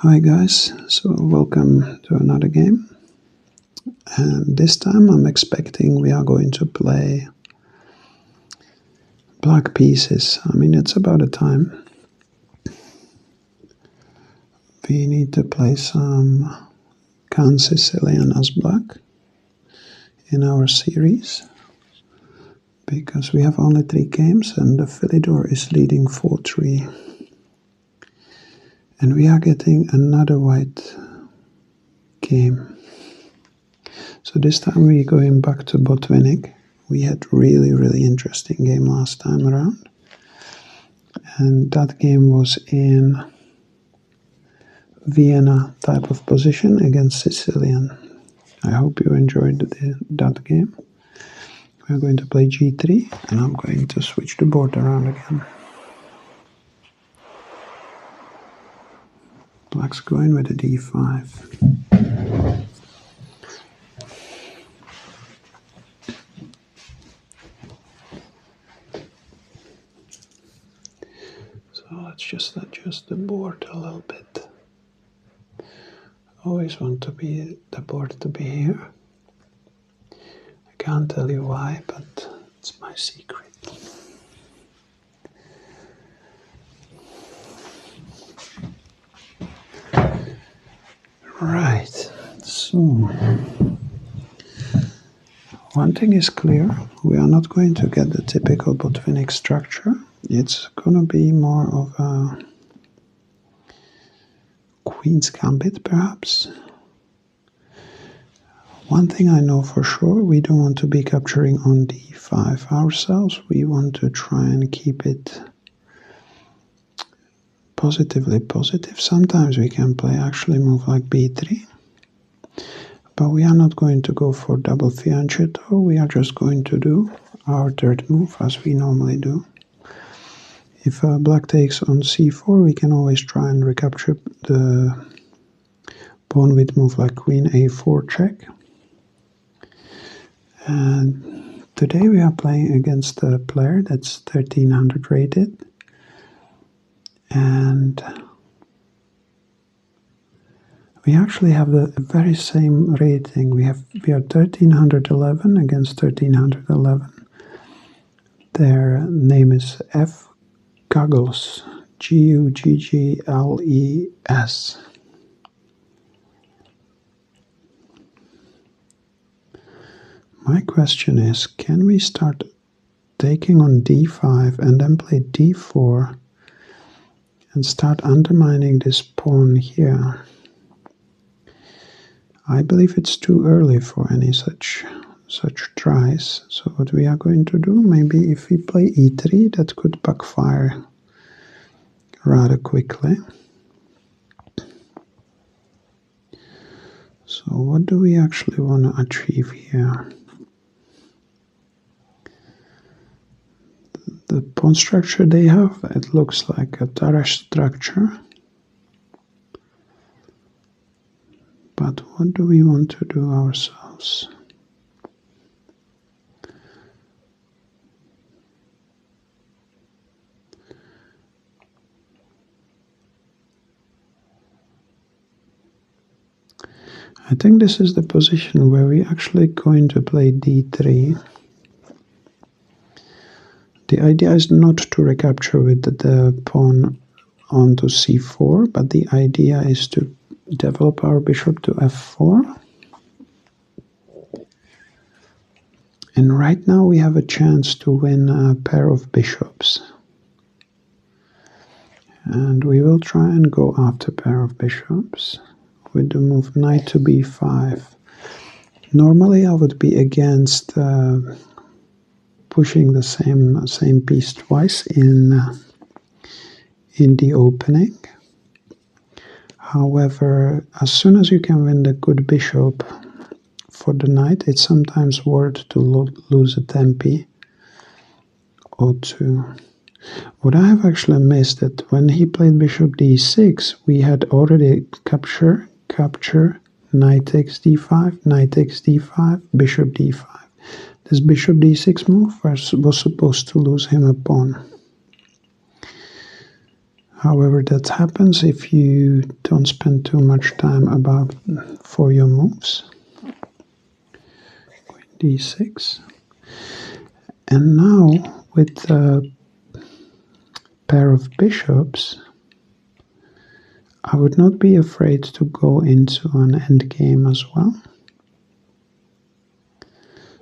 Hi guys, so welcome to another game, and this time I'm expecting we are going to play black pieces. I mean, it's about a time. We need to play some Count Sicilian as black in our series, because we have only 3 games and the Philidor is leading 4-3. And we are getting another white game. So this time we're going back to Botvinnik. We had really interesting game last time around. And that game was in Vienna type of position against Sicilian. I hope you enjoyed that game. We're going to play g3 and I'm going to switch the board around again. Black's going with a d5. So let's just adjust the board a little bit. Always want the board to be here. I can't tell you why, but it's my secret. Right, so one thing is clear, we are not going to get the typical Botvinnik structure. It's going to be more of a Queen's Gambit, perhaps. One thing I know for sure, we don't want to be capturing on d5 ourselves. We want to try and keep it positively positive. Sometimes we can play actually move like b3. But we are not going to go for double fianchetto. We are just going to do our third move as we normally do. If black takes on c4, we can always try and recapture the pawn with move like queen a4 check. And today we are playing against a player that's 1300 rated. And we actually have the very same rating. We are 1311 against 1311. Their name is F. Guggles, Guggles. My question is, can we start taking on d5 and then play d4 and start undermining this pawn here? I believe it's too early for any such tries. So what we are going to do, maybe if we play e3, that could backfire rather quickly. So what do we actually want to achieve here? The pawn structure they have, it looks like a Tarrasch structure. But what do we want to do ourselves? I think this is the position where we're actually going to play d3. The idea is not to recapture with the pawn onto c4, but the idea is to develop our bishop to f4. And right now we have a chance to win a pair of bishops. And we will try and go after pair of bishops with the move knight to b5. Normally I would be against pushing the same piece twice in the opening. However, as soon as you can win the good bishop for the knight, it's sometimes worth to lose a tempi or two. What I have actually missed that when he played bishop d6, we had already capture, knight takes d5, knight takes d5, bishop d5. This bishop d6 move was supposed to lose him a pawn. However, that happens if you don't spend too much time for your moves. Queen d6. And now, with a pair of bishops, I would not be afraid to go into an endgame as well.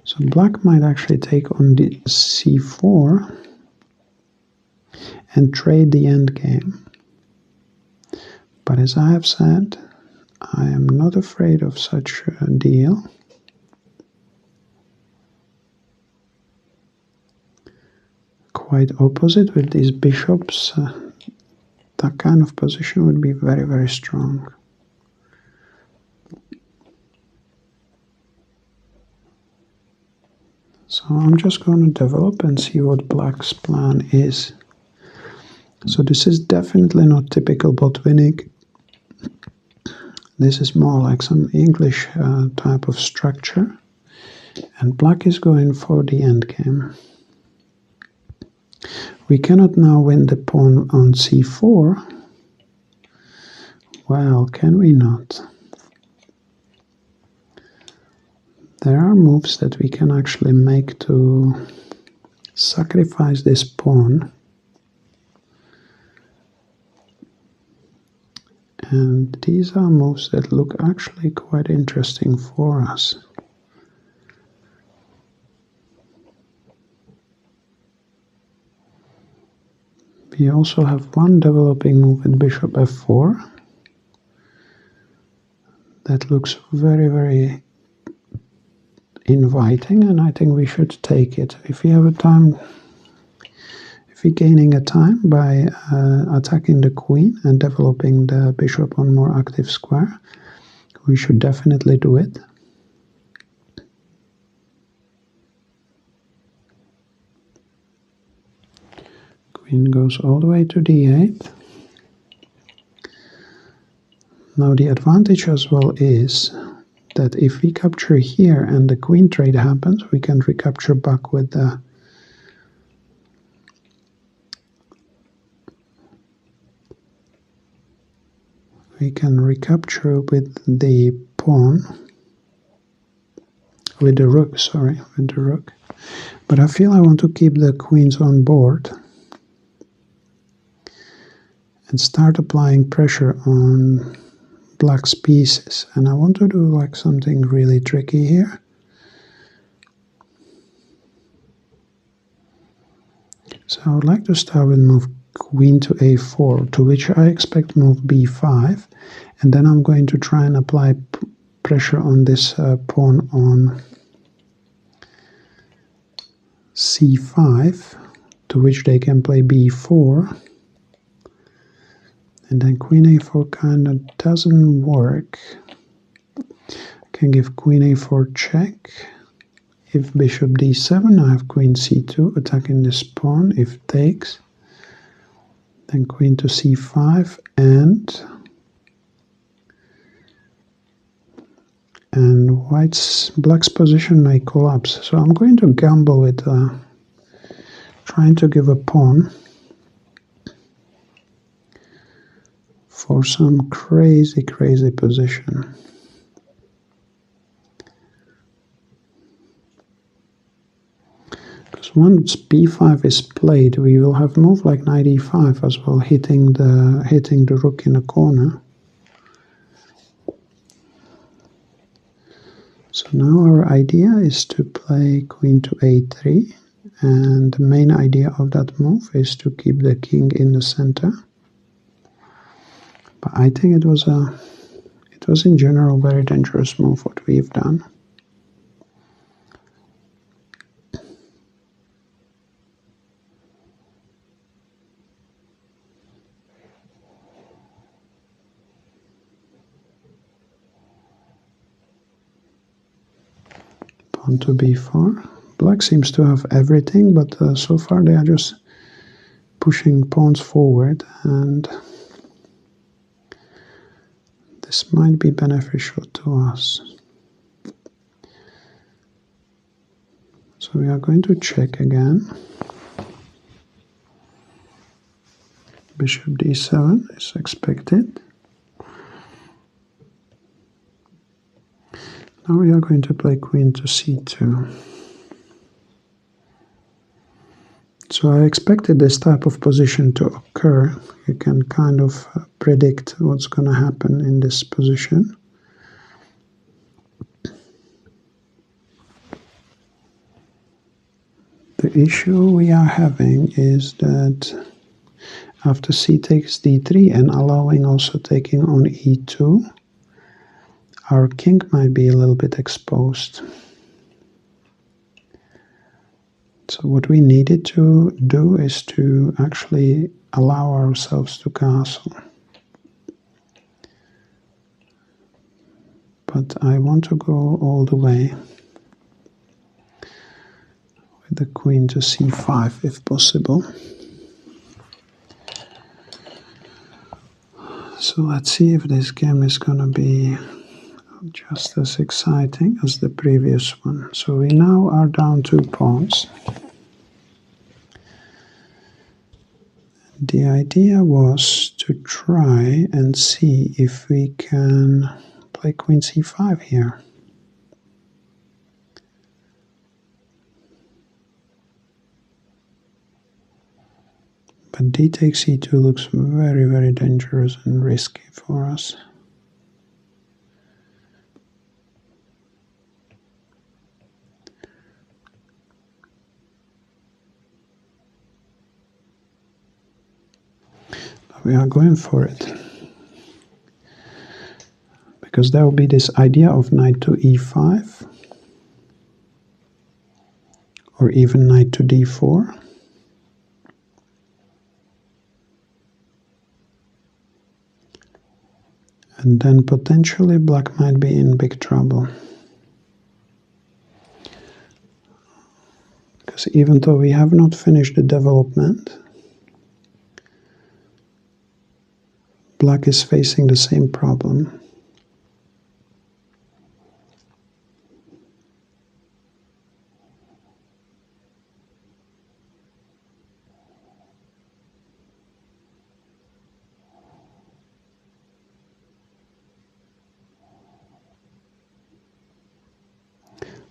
So black might actually take on the c4 and trade the endgame. But as I have said, I am not afraid of such a deal. Quite opposite with these bishops, that kind of position would be very, very strong. So I'm just going to develop and see what black's plan is. So this is definitely not typical Botvinnik. This is more like some English type of structure. And black is going for the endgame. We cannot now win the pawn on c4. Well, can we not? There are moves that we can actually make to sacrifice this pawn. And these are moves that look actually quite interesting for us. We also have one developing move with bishop f4. That looks very, very inviting, and I think we should take it. If we have a time, if we're gaining a time by attacking the queen and developing the bishop on more active square, we should definitely do it. Queen goes all the way to d8. Now the advantage as well is that if we capture here and the queen trade happens, we can recapture back with the pawn, with the rook, sorry, with the rook. But I feel I want to keep the queens on board and start applying pressure on black's pieces. And I want to do like something really tricky here. So I would like to start with move queen to a4, to which I expect move b5, and then I'm going to try and apply pressure on this pawn on c5, to which they can play b4, and then queen a4 kind of doesn't work. I can give queen a4 check. If bishop d7, I have queen c2 attacking this pawn. If takes, then queen to c5, and black's position may collapse. So I'm going to gamble with trying to give a pawn for some crazy, crazy position. Because once b5 is played, we will have move like knight e5 as well, hitting the rook in a corner. So now our idea is to play queen to a3, and the main idea of that move is to keep the king in the center. But I think it was in general a very dangerous move what we've done. Pawn to b4. Black seems to have everything, but so far they are just pushing pawns forward, and this might be beneficial to us. So we are going to check again. Bishop d7 is expected. Now we are going to play queen to c2. So I expected this type of position to occur. You can kind of predict what's going to happen in this position. The issue we are having is that after c takes d3 and allowing also taking on e2, our king might be a little bit exposed. So what we needed to do is to actually allow ourselves to castle. But I want to go all the way with the queen to c5 if possible. So let's see if this game is going to be just as exciting as the previous one. So we now are down 2 pawns. The idea was to try and see if we can play queen c5 here. But d takes e2 looks very, very dangerous and risky for us. We are going for it, because there will be this idea of knight to e5, or even knight to d4. And then potentially black might be in big trouble. Because even though we have not finished the development, black is facing the same problem.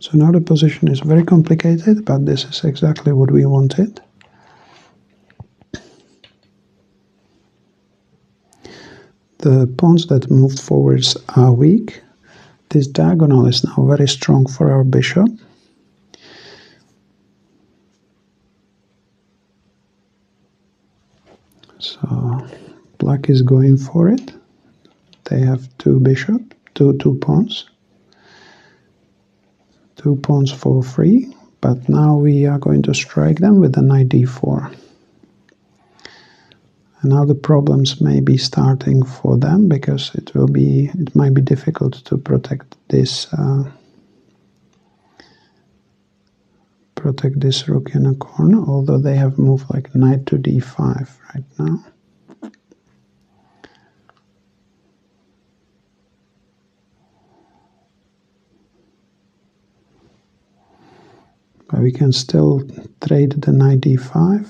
So now the position is very complicated, but this is exactly what we wanted. The pawns that moved forwards are weak. This diagonal is now very strong for our bishop. So black is going for it. They have two pawns. 2 pawns for free, but now we are going to strike them with the knight d4. And now the problems may be starting for them, because it might be difficult to protect this rook in a corner, although they have moved like knight to d5 right now. But we can still trade the knight d5.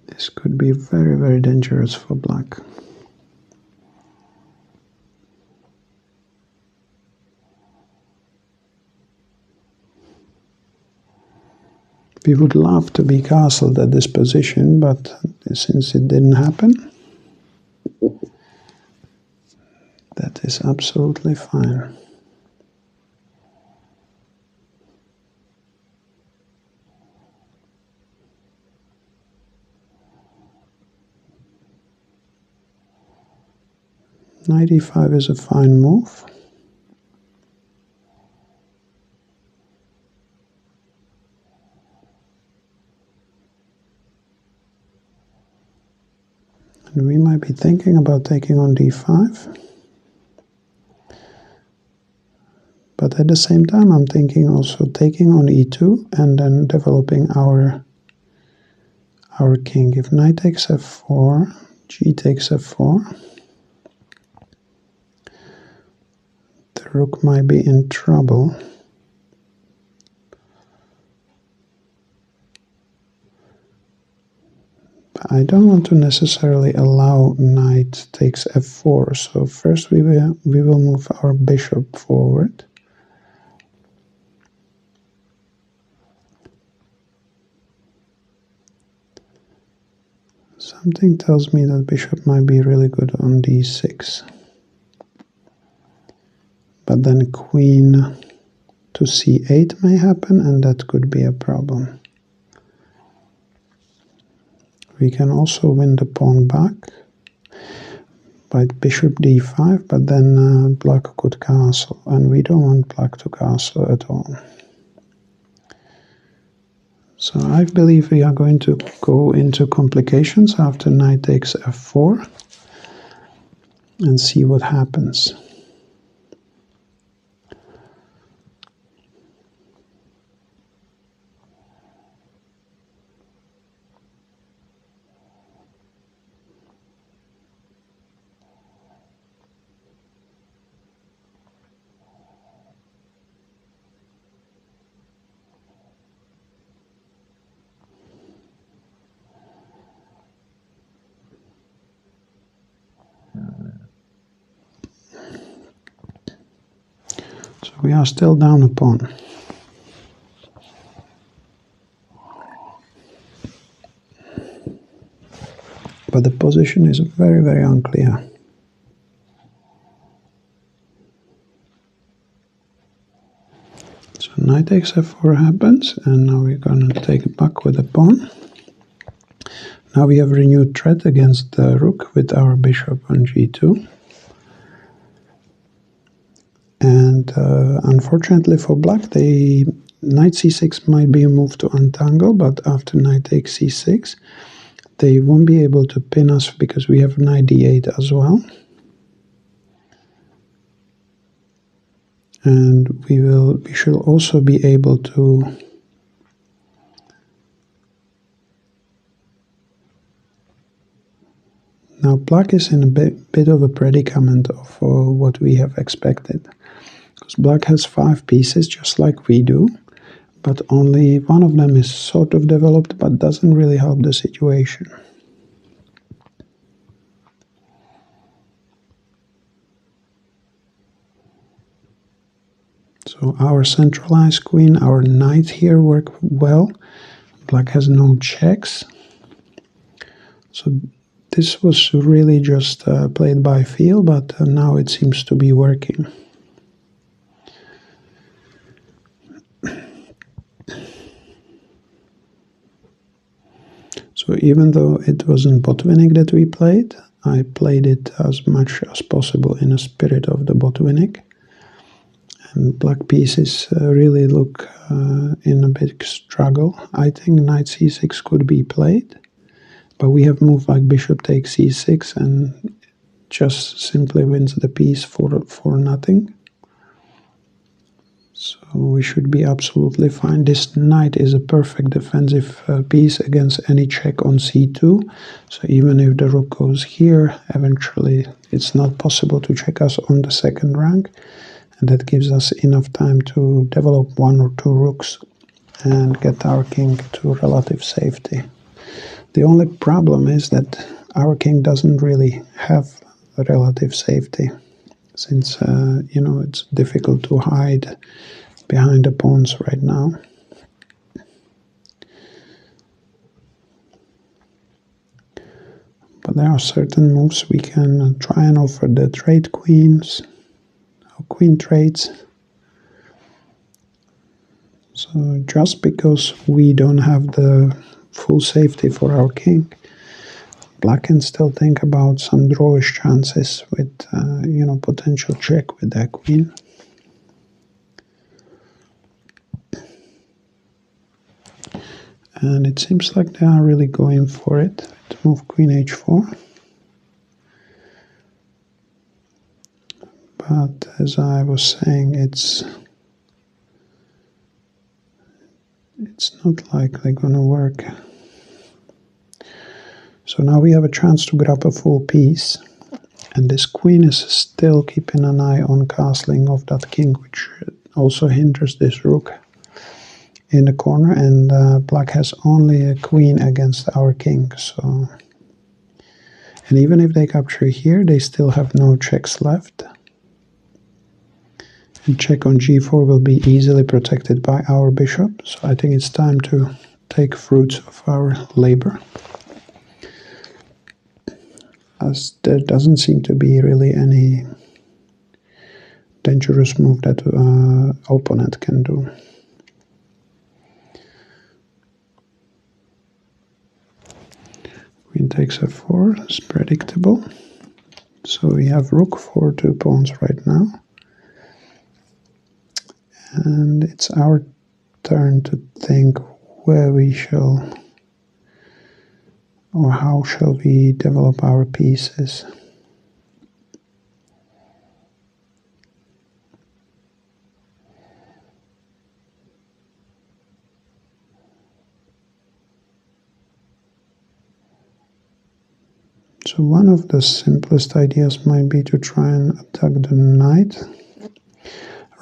This could be very, very dangerous for black. We would love to be castled at this position, but since it didn't happen, that is absolutely fine. Knight e5 is a fine move. And we might be thinking about taking on d5. But at the same time, I'm thinking also taking on e2 and then developing our king. If knight takes f4, g takes f4. rook might be in trouble. I don't want to necessarily allow knight takes f4, so first we will move our bishop forward. Something tells me that bishop might be really good on d6. But then queen to c8 may happen, and that could be a problem. We can also win the pawn back by bishop d5, but then black could castle, and we don't want black to castle at all. So I believe we are going to go into complications after knight takes f4 and see what happens. So we are still down a pawn. But the position is very, very unclear. So knight takes f4 happens, and now we're going to take it back with a pawn. Now we have renewed threat against the rook with our bishop on g2. And unfortunately for black, the knight c6 might be a move to untangle, but after knight takes c6, they won't be able to pin us because we have knight d8 as well. And we should also be able to now black is in a bit of a predicament of what we have expected. Because black has 5 pieces just like we do, but only one of them is sort of developed but doesn't really help the situation. So our centralized queen, our knight here work well. Black has no checks. So this was really just played by feel, but now it seems to be working. So even though it wasn't Botvinnik that we played, I played it as much as possible in the spirit of the Botvinnik. And black pieces really look in a big struggle. I think knight c6 could be played, but we have moved like bishop takes c6 and just simply wins the piece for nothing. So we should be absolutely fine. This knight is a perfect defensive piece against any check on c2. So even if the rook goes here, eventually it's not possible to check us on the second rank. And that gives us enough time to develop 1 or 2 rooks and get our king to relative safety. The only problem is that our king doesn't really have a relative safety, since you know, it's difficult to hide behind the pawns right now. But there are certain moves we can try and offer the trade queens, or queen trades. So just because we don't have the full safety for our king, black can still think about some drawish chances with, you know, potential check with that queen. And it seems like they are really going for it. To move queen h4. But as I was saying, it's not likely gonna work. So now we have a chance to grab a full piece, And this queen is still keeping an eye on castling of that king, which also hinders this rook in the corner, and black has only a queen against our king, so... And even if they capture here, they still have no checks left. And check on g4 will be easily protected by our bishop, so I think it's time to take fruits of our labor. As there doesn't seem to be really any dangerous move that opponent can do. Queen takes f4, it's predictable. So we have rook for 2 pawns right now. And it's our turn to think where we shall, or how shall we develop our pieces. So one of the simplest ideas might be to try and attack the knight.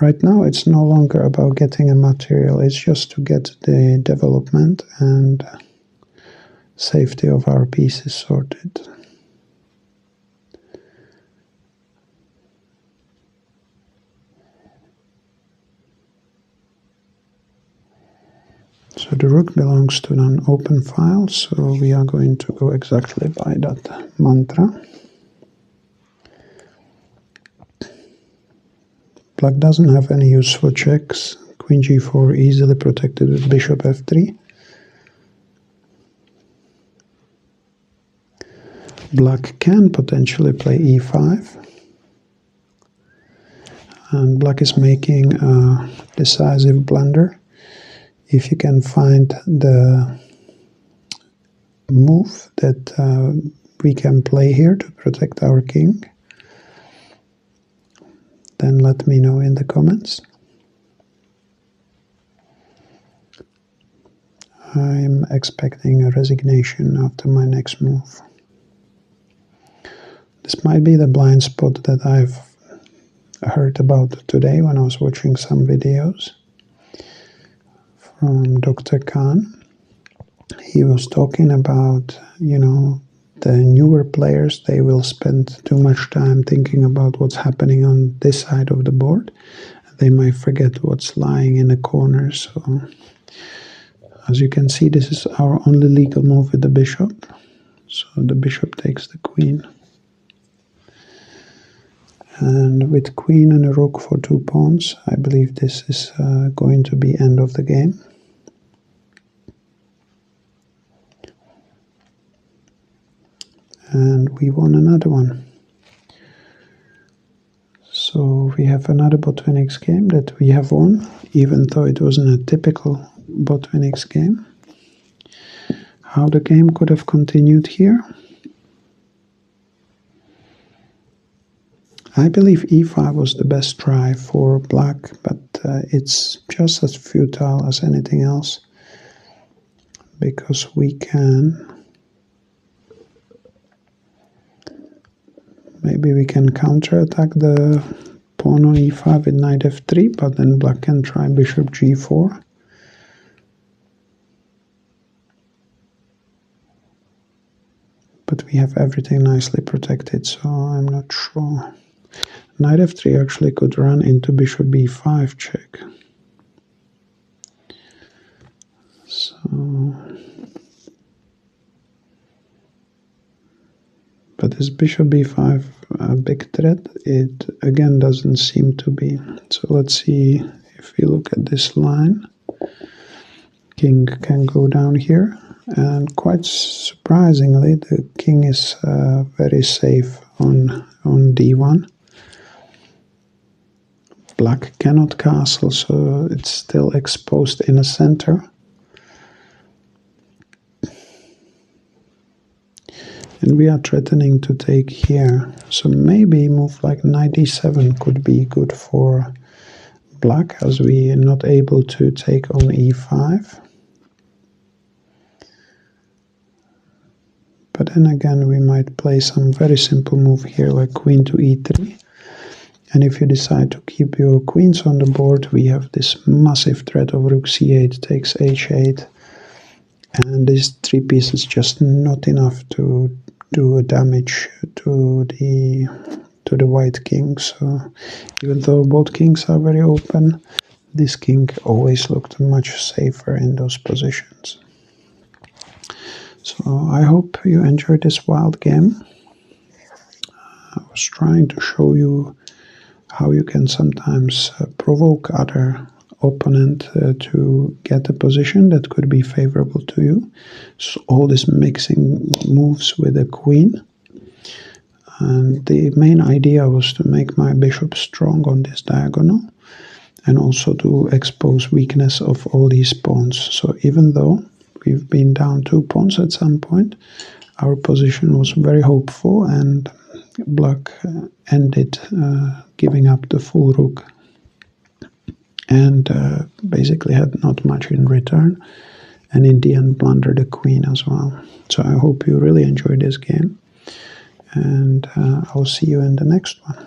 Right now it's no longer about getting a material, it's just to get the development and safety of our pieces sorted. So the rook belongs to an open file, so we are going to go exactly by that mantra. Black doesn't have any useful checks. Queen g4 easily protected with bishop f3. Black can potentially play e5. And black is making a decisive blunder. If you can find the move that we can play here to protect our king, then let me know in the comments. I'm expecting a resignation after my next move. This might be the blind spot that I've heard about today when I was watching some videos from Dr. Khan. He was talking about, you know, the newer players, they will spend too much time thinking about what's happening on this side of the board. They might forget what's lying in the corner. So, as you can see, this is our only legal move with the bishop. So the bishop takes the queen. And with queen and a rook for 2 pawns, I believe this is going to be end of the game. And we won another one. So we have another Botvinnik's game that we have won, even though it wasn't a typical Botvinnik's game. How the game could have continued here? I believe e5 was the best try for black, but it's just as futile as anything else, because we can... Maybe we can counterattack the pawn on e5 with knight f3, but then black can try bishop g4. But we have everything nicely protected, so I'm not sure. Knight f3 actually could run into bishop b5 check. So... But is bishop b5 a big threat? It again doesn't seem to be. So let's see if we look at this line. King can go down here, and quite surprisingly the king is very safe on d1. Black cannot castle, so it's still exposed in the center. And we are threatening to take here. So maybe move like knight d7 could be good for black, as we are not able to take on e5. But then again, we might play some very simple move here, like queen to e3. And if you decide to keep your queens on the board, we have this massive threat of rook c8 takes h8. And these 3 pieces just not enough to do a damage to the white king. So even though both kings are very open, this king always looked much safer in those positions. So I hope you enjoyed this wild game. I was trying to show you how you can sometimes provoke other opponent to get a position that could be favorable to you. So all this mixing moves with the queen. And the main idea was to make my bishop strong on this diagonal and also to expose weakness of all these pawns. So even though we've been down 2 pawns at some point, our position was very hopeful, and black ended giving up the full rook and basically had not much in return, and in the end blundered the queen as well. So I hope you really enjoyed this game, and I'll see you in the next one.